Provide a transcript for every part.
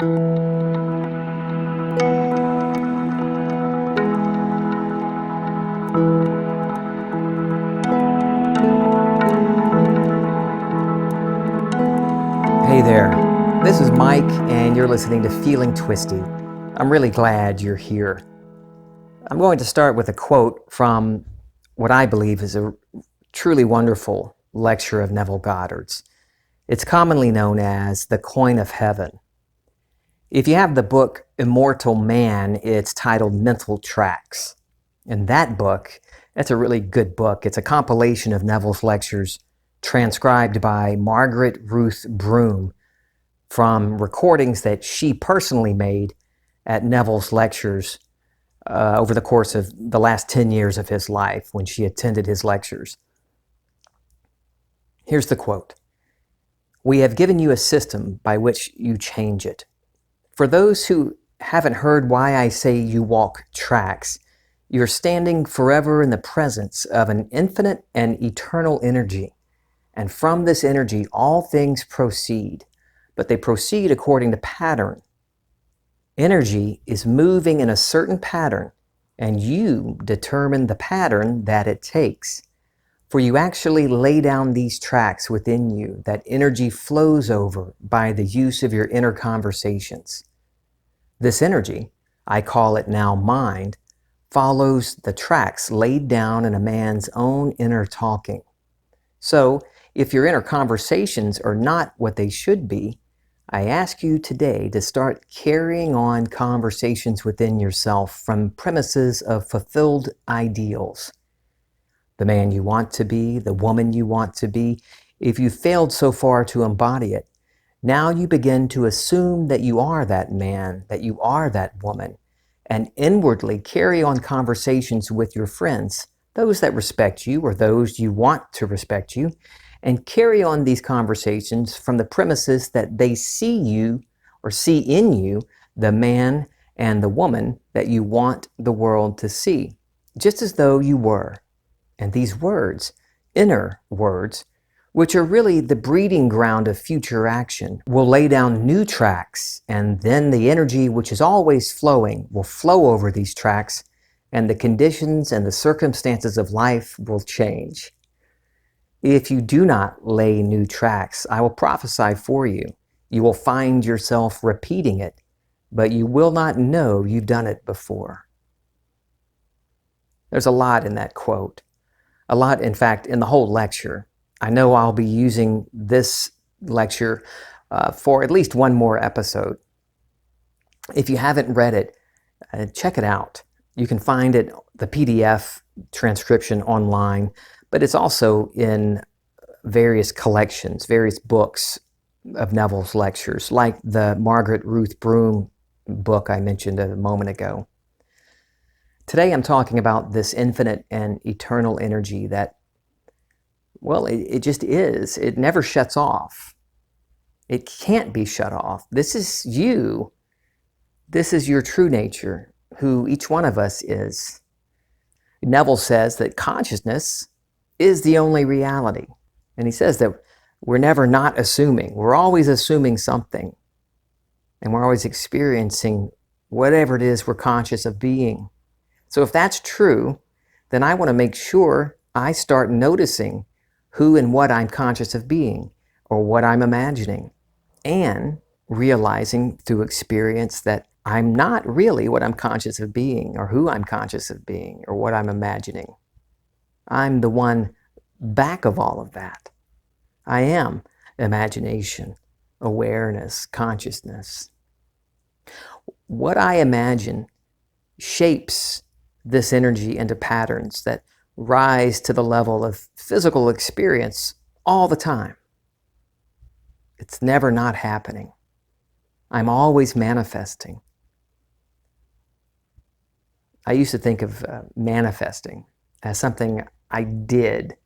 Hey there, this is Mike, and you're listening to Feeling Twisty. I'm really glad you're here. I'm going to start with a quote from what I believe is a truly wonderful lecture of Neville Goddard's. It's commonly known as The Coin of Heaven. If you have the book Immortal Man, it's titled Mental Tracks. And that book, that's a really good book. It's a compilation of Neville's lectures transcribed by Margaret Ruth Broom from recordings that she personally made at Neville's lectures over the course of the last 10 years of his life when she attended his lectures. Here's the quote. "We have given you a system by which you change it. For those who haven't heard why I say you walk tracks, you're standing forever in the presence of an infinite and eternal energy. And from this energy, all things proceed, but they proceed according to pattern. Energy is moving in a certain pattern, and you determine the pattern that it takes. For you actually lay down these tracks within you that energy flows over by the use of your inner conversations. This energy, I call it now mind, follows the tracks laid down in a man's own inner talking. So, if your inner conversations are not what they should be, I ask you today to start carrying on conversations within yourself from premises of fulfilled ideals. The man you want to be, the woman you want to be, if you failed so far to embody it, now you begin to assume that you are that man, that you are that woman, and inwardly carry on conversations with your friends, those that respect you or those you want to respect you, and carry on these conversations from the premises that they see you or see in you the man and the woman that you want the world to see, just as though you were. And these words, inner words, which are really the breeding ground of future action, will lay down new tracks, and then the energy which is always flowing will flow over these tracks, and the conditions and the circumstances of life will change. If you do not lay new tracks, I will prophesy for you. You will find yourself repeating it, but you will not know you've done it before." There's a lot in that quote. A lot, in fact, in the whole lecture. I know I'll be using this lecture for at least one more episode. If you haven't read it, check it out. You can find it, the PDF transcription online, but it's also in various collections, various books of Neville's lectures, like the Margaret Ruth Broom book I mentioned a moment ago. Today I'm talking about this infinite and eternal energy that, well, it just is. It never shuts off. It can't be shut off. This is you. This is your true nature, who each one of us is. Neville says that consciousness is the only reality. And he says that we're never not assuming. We're always assuming something. And we're always experiencing whatever it is we're conscious of being. So if that's true, then I want to make sure I start noticing who and what I'm conscious of being, or what I'm imagining, and realizing through experience that I'm not really what I'm conscious of being, or who I'm conscious of being, or what I'm imagining. I'm the one back of all of that. I am imagination, awareness, consciousness. What I imagine shapes this energy into patterns that rise to the level of physical experience all the time. It's never not happening. I'm always manifesting. I used to think of manifesting as something I did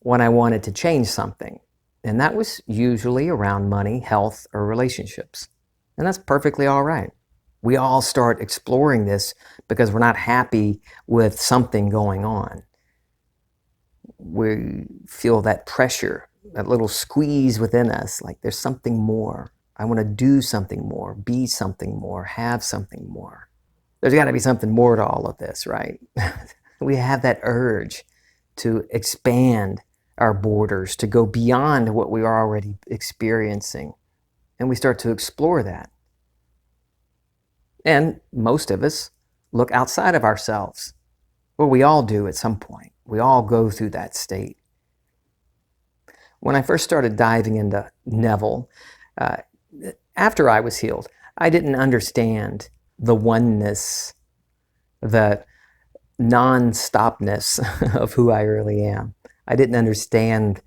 when I wanted to change something. And that was usually around money, health, or relationships. And that's perfectly all right. We all start exploring this because we're not happy with something going on. We feel that pressure, that little squeeze within us, like there's something more. I want to do something more, be something more, have something more. There's got to be something more to all of this, right? We have that urge to expand our borders, to go beyond what we are already experiencing. And we start to explore that. And most of us look outside of ourselves. Well, we all do at some point. We all go through that state. When I first started diving into Neville, after I was healed, I didn't understand the oneness, the non-stopness of who I really am. I didn't understand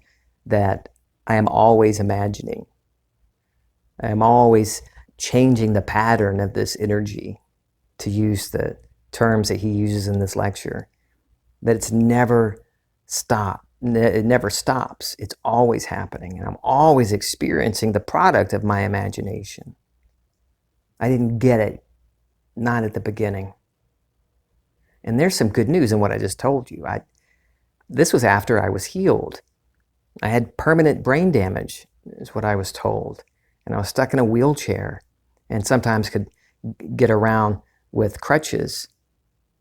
that I am always imagining. I am always changing the pattern of this energy, to use the terms that he uses in this lecture, that it's never stopped. It never stops. It's always happening. And I'm always experiencing the product of my imagination. I didn't get it, not at the beginning. And there's some good news in what I just told you. This was after I was healed. I had permanent brain damage, is what I was told. And I was stuck in a wheelchair and sometimes could get around with crutches.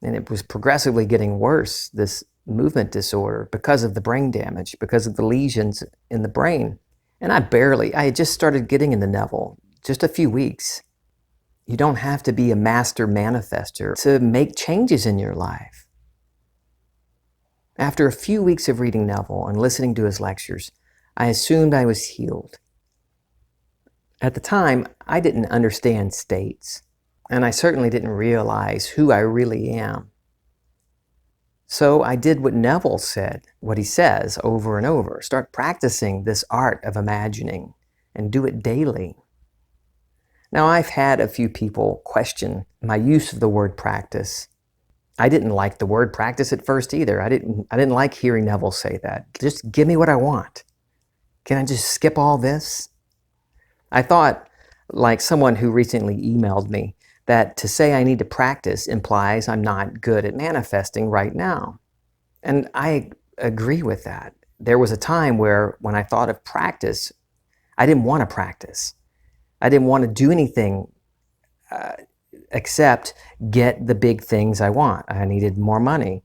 And it was progressively getting worse, this movement disorder, because of the brain damage, because of the lesions in the brain. And I had just started getting into Neville, just a few weeks. You don't have to be a master manifester to make changes in your life. After a few weeks of reading Neville and listening to his lectures, I assumed I was healed. At the time, I didn't understand states, and I certainly didn't realize who I really am. So I did what Neville said, what he says over and over. Start practicing this art of imagining and do it daily. Now, I've had a few people question my use of the word practice. I didn't like the word practice at first either. I didn't like hearing Neville say that. Just give me what I want. Can I just skip all this? I thought, like someone who recently emailed me, that to say I need to practice implies I'm not good at manifesting right now. And I agree with that. There was a time where when I thought of practice, I didn't want to practice. I didn't want to do anything except get the big things I want. I needed more money.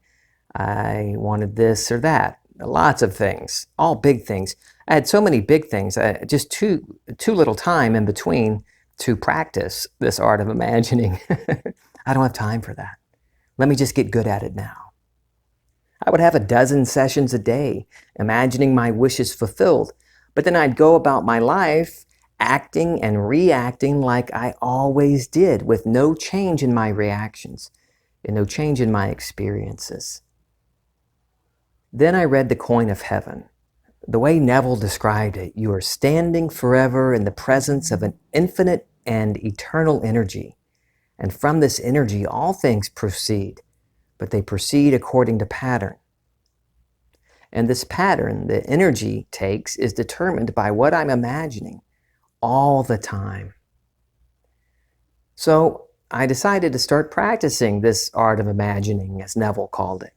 I wanted this or that. Lots of things, all big things. I had so many big things, just too little time in between to practice this art of imagining. I don't have time for that. Let me just get good at it now. I would have 12 sessions a day, imagining my wishes fulfilled, but then I'd go about my life acting and reacting like I always did, with no change in my reactions and no change in my experiences. Then I read The Coin of Heaven. The way Neville described it, you are standing forever in the presence of an infinite and eternal energy. And from this energy, all things proceed, but they proceed according to pattern. And this pattern the energy takes is determined by what I'm imagining all the time. So I decided to start practicing this art of imagining, as Neville called it.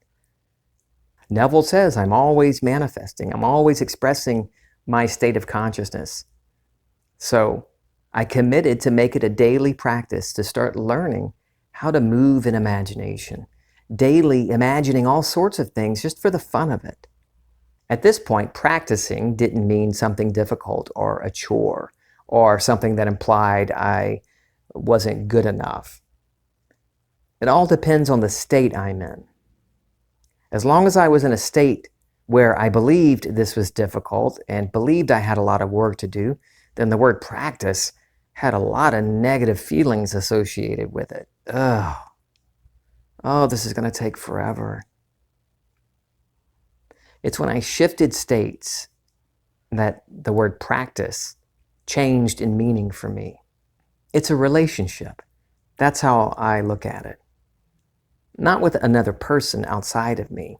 Neville says I'm always manifesting. I'm always expressing my state of consciousness. So I committed to make it a daily practice to start learning how to move in imagination, daily imagining all sorts of things just for the fun of it. At this point, practicing didn't mean something difficult or a chore or something that implied I wasn't good enough. It all depends on the state I'm in. As long as I was in a state where I believed this was difficult and believed I had a lot of work to do, then the word practice had a lot of negative feelings associated with it. Oh, this is going to take forever. It's when I shifted states that the word practice changed in meaning for me. It's a relationship. That's how I look at it. Not with another person outside of me.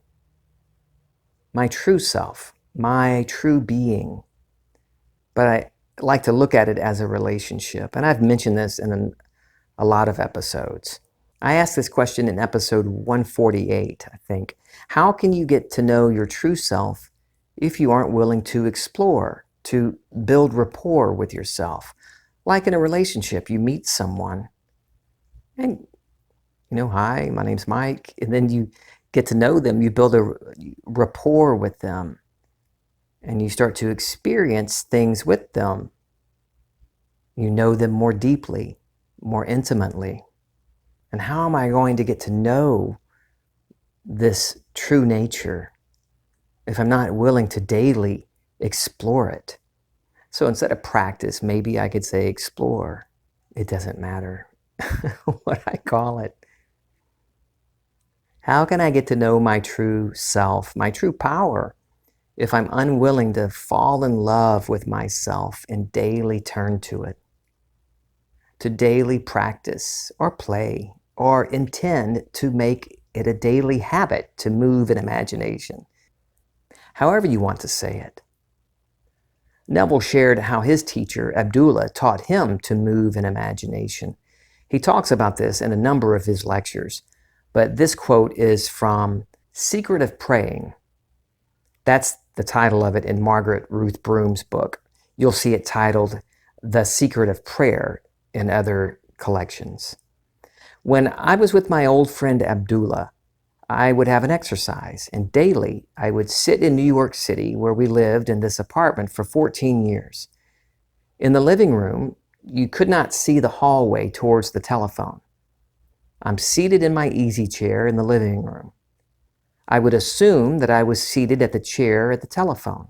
My true self, my true being. But I like to look at it as a relationship. And I've mentioned this in a lot of episodes. I asked this question in episode 148, I think. How can you get to know your true self if you aren't willing to explore, to build rapport with yourself? Like in a relationship, you meet someone and, hi, my name's Mike. And then you get to know them, you build a rapport with them, and you start to experience things with them. You know them more deeply, more intimately. And how am I going to get to know this true nature if I'm not willing to daily explore it? So instead of practice, maybe I could say explore. It doesn't matter what I call it. How can I get to know my true self, my true power, if I'm unwilling to fall in love with myself and daily turn to it? To daily practice or play or intend to make it a daily habit to move in imagination. However you want to say it. Neville shared how his teacher, Abdullah, taught him to move in imagination. He talks about this in a number of his lectures, but this quote is from Secret of Praying. That's the title of it in Margaret Ruth Broom's book. You'll see it titled The Secret of Prayer in other collections. When I was with my old friend Abdullah, I would have an exercise, and daily I would sit in New York City, where we lived in this apartment for 14 years. In the living room, you could not see the hallway towards the telephone. I'm seated in my easy chair in the living room. I would assume that I was seated at the chair at the telephone.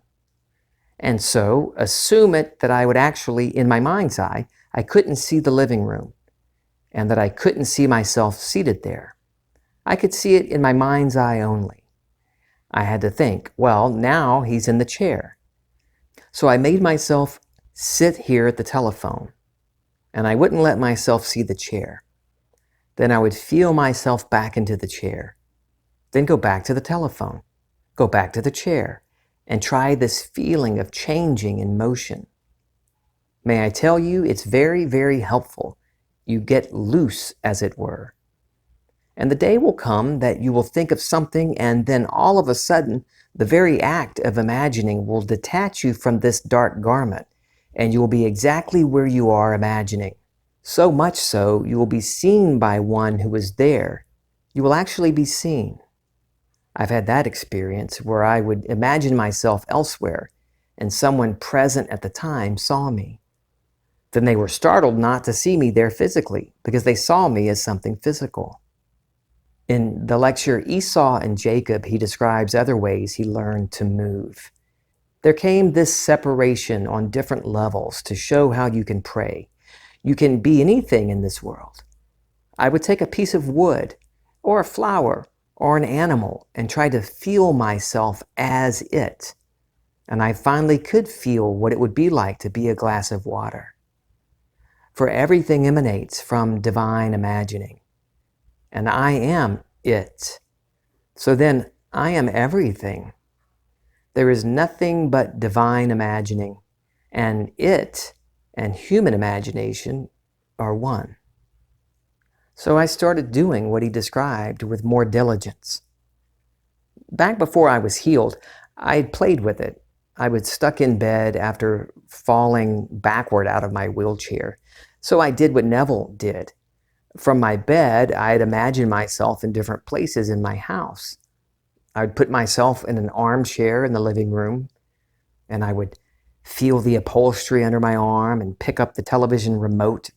And so assume it that I would actually, in my mind's eye, I couldn't see the living room and that I couldn't see myself seated there. I could see it in my mind's eye only. I had to think, well, now he's in the chair. So I made myself sit here at the telephone, and I wouldn't let myself see the chair. Then I would feel myself back into the chair, then go back to the telephone, go back to the chair, and try this feeling of changing in motion. May I tell you, it's very, very helpful. You get loose, as it were. And the day will come that you will think of something, and then all of a sudden, the very act of imagining will detach you from this dark garment, and you will be exactly where you are imagining. So much so, you will be seen by one who is there. You will actually be seen. I've had that experience where I would imagine myself elsewhere, and someone present at the time saw me. Then they were startled not to see me there physically, because they saw me as something physical. In the lecture Esau and Jacob, he describes other ways he learned to move. There came this separation on different levels to show how you can pray. You can be anything in this world. I would take a piece of wood or a flower or an animal and try to feel myself as it. And I finally could feel what it would be like to be a glass of water. For everything emanates from divine imagining. And I am it. So then I am everything. There is nothing but divine imagining, and it and human imagination are one. So I started doing what he described with more diligence. Back before I was healed, I had played with it. I was stuck in bed after falling backward out of my wheelchair. So I did what Neville did. From my bed, I'd imagine myself in different places in my house. I'd put myself in an armchair in the living room, and I would feel the upholstery under my arm and pick up the television remote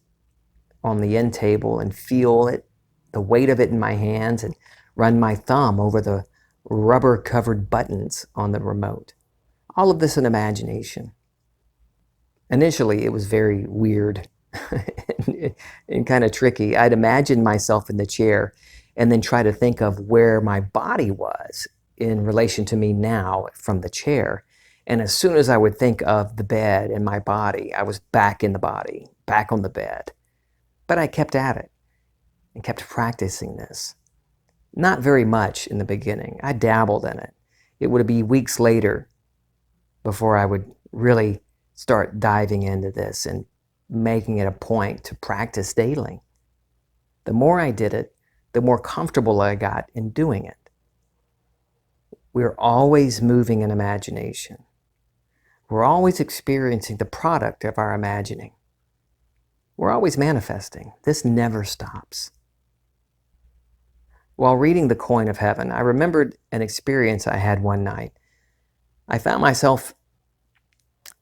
on the end table and feel it, the weight of it in my hands, and run my thumb over the rubber-covered buttons on the remote. All of this in imagination. Initially, it was very weird and kind of tricky. I'd imagine myself in the chair and then try to think of where my body was in relation to me now from the chair. And as soon as I would think of the bed and my body, I was back in the body, back on the bed. But I kept at it and kept practicing this. Not very much in the beginning. I dabbled in it. It would be weeks later before I would really start diving into this and making it a point to practice daily. The more I did it, the more comfortable I got in doing it. We're always moving in imagination. We're always experiencing the product of our imagining. We're always manifesting. This never stops. While reading The Coin of Heaven, I remembered an experience I had one night. I found myself,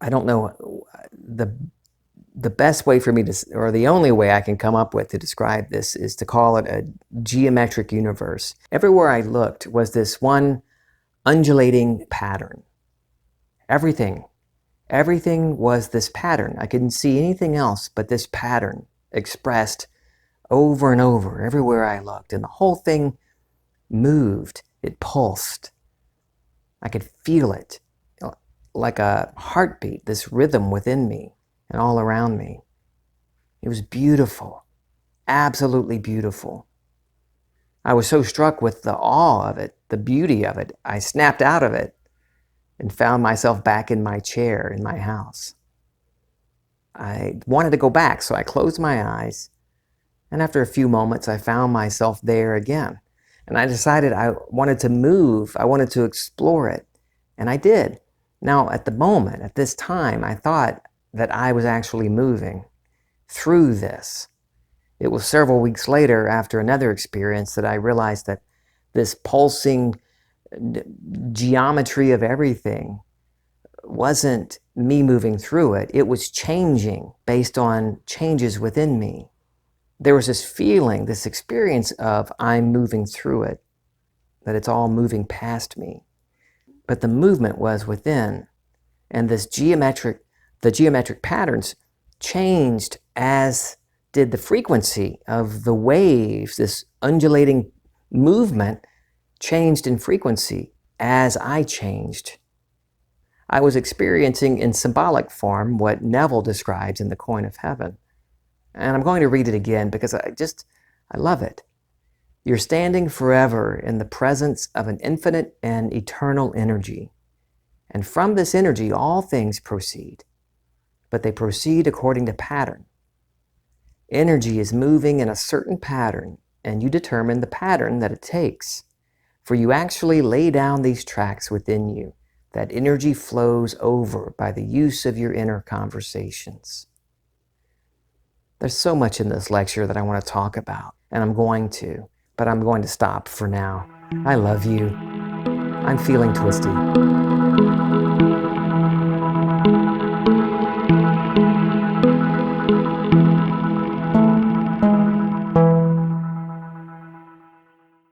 I don't know, the best way for me to, or the only way I can come up with to describe this is to call it a geometric universe. Everywhere I looked was this one undulating pattern. Everything was this pattern. I couldn't see anything else but this pattern expressed over and over everywhere I looked. And the whole thing moved. It pulsed. I could feel it like a heartbeat, this rhythm within me and all around me. It was beautiful, absolutely beautiful. I was so struck with the awe of it, the beauty of it. I snapped out of it and found myself back in my chair in my house. I wanted to go back, so I closed my eyes, and after a few moments, I found myself there again. And I decided I wanted to move, I wanted to explore it, and I did. Now, at the moment, at this time, I thought that I was actually moving through this. It was several weeks later, after another experience, that I realized that this pulsing geometry of everything wasn't me moving through it. It was changing based on changes within me. There was this feeling, this experience of I'm moving through it, that it's all moving past me. But the movement was within, and the geometric patterns changed, as did the frequency of the waves. This undulating movement changed in frequency as I changed. I was experiencing in symbolic form what Neville describes in The Coin of Heaven. And I'm going to read it again because I love it. You're standing forever in the presence of an infinite and eternal energy. And from this energy, all things proceed. But they proceed according to pattern. Energy is moving in a certain pattern, and you determine the pattern that it takes. For you actually lay down these tracks within you. That energy flows over by the use of your inner conversations. There's so much in this lecture that I want to talk about, and I'm going to stop for now. I love you. I'm feeling twisty.